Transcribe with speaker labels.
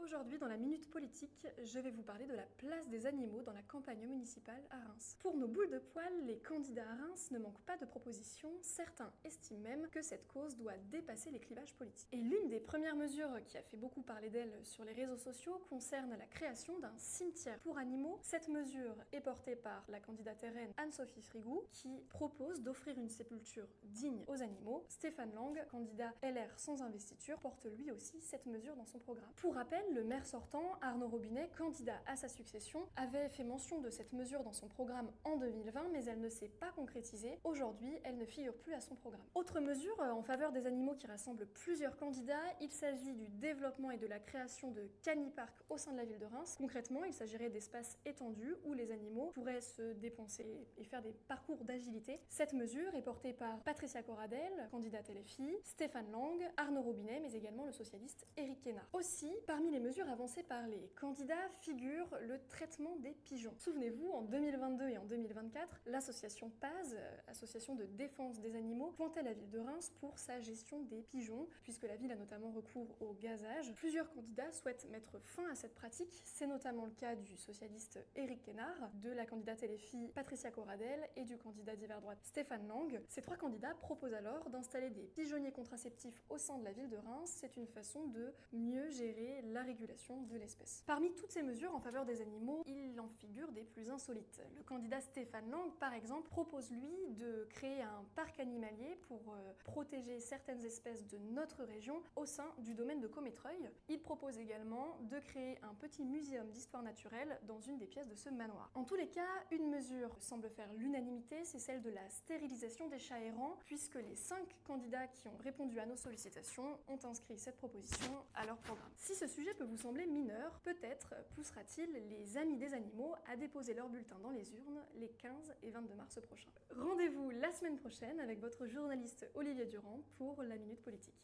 Speaker 1: Aujourd'hui, dans la Minute Politique, je vais vous parler de la place des animaux dans la campagne municipale à Reims. Pour nos boules de poil, les candidats à Reims ne manquent pas de propositions, certains estiment même que cette cause doit dépasser les clivages politiques. Et l'une des premières mesures qui a fait beaucoup parler d'elle sur les réseaux sociaux concerne la création d'un cimetière pour animaux. Cette mesure est portée par la candidate RN Anne-Sophie Frigou, qui propose d'offrir une sépulture digne aux animaux. Stéphane Lang, candidat LR sans investiture, porte lui aussi cette mesure dans son programme. Pour rappel, le maire sortant, Arnaud Robinet, candidat à sa succession, avait fait mention de cette mesure dans son programme en 2020, mais elle ne s'est pas concrétisée. Aujourd'hui, elle ne figure plus à son programme. Autre mesure en faveur des animaux qui rassemble plusieurs candidats, il s'agit du développement et de la création de caniparks au sein de la ville de Reims. Concrètement, il s'agirait d'espaces étendus où les animaux pourraient se dépenser et faire des parcours d'agilité. Cette mesure est portée par Patricia Corradel, candidate LFI, Stéphane Lang, Arnaud Robinet, mais également le socialiste Éric Quénard. Aussi, parmi les mesures avancées par les candidats figure le traitement des pigeons. Souvenez-vous, en 2022 et en 2024, l'association PAZ, Association de défense des animaux, pointait la ville de Reims pour sa gestion des pigeons, puisque la ville a notamment recours au gazage. Plusieurs candidats souhaitent mettre fin à cette pratique, c'est notamment le cas du socialiste Éric Quénard, de la candidate LFI Patricia Corradel et du candidat d'hiver droite Stéphane Lang. Ces trois candidats proposent alors d'installer des pigeonniers contraceptifs au sein de la ville de Reims. C'est une façon de mieux gérer la régulation de l'espèce. Parmi toutes ces mesures en faveur des animaux, il en figure des plus insolites. Le candidat Stéphane Lang, par exemple, propose lui de créer un parc animalier pour protéger certaines espèces de notre région au sein du domaine de Cométreuil. Il propose également de créer un petit muséum d'histoire naturelle dans une des pièces de ce manoir. En tous les cas, une mesure semble faire l'unanimité, c'est celle de la stérilisation des chats errants, puisque les 5 candidats qui ont répondu à nos sollicitations ont inscrit cette proposition à leur programme. Si ce sujet peut vous sembler mineur, peut-être poussera-t-il les amis des animaux à déposer leur bulletin dans les urnes les 15 et 22 mars prochains. Rendez-vous la semaine prochaine avec votre journaliste Olivier Durand pour la Minute Politique.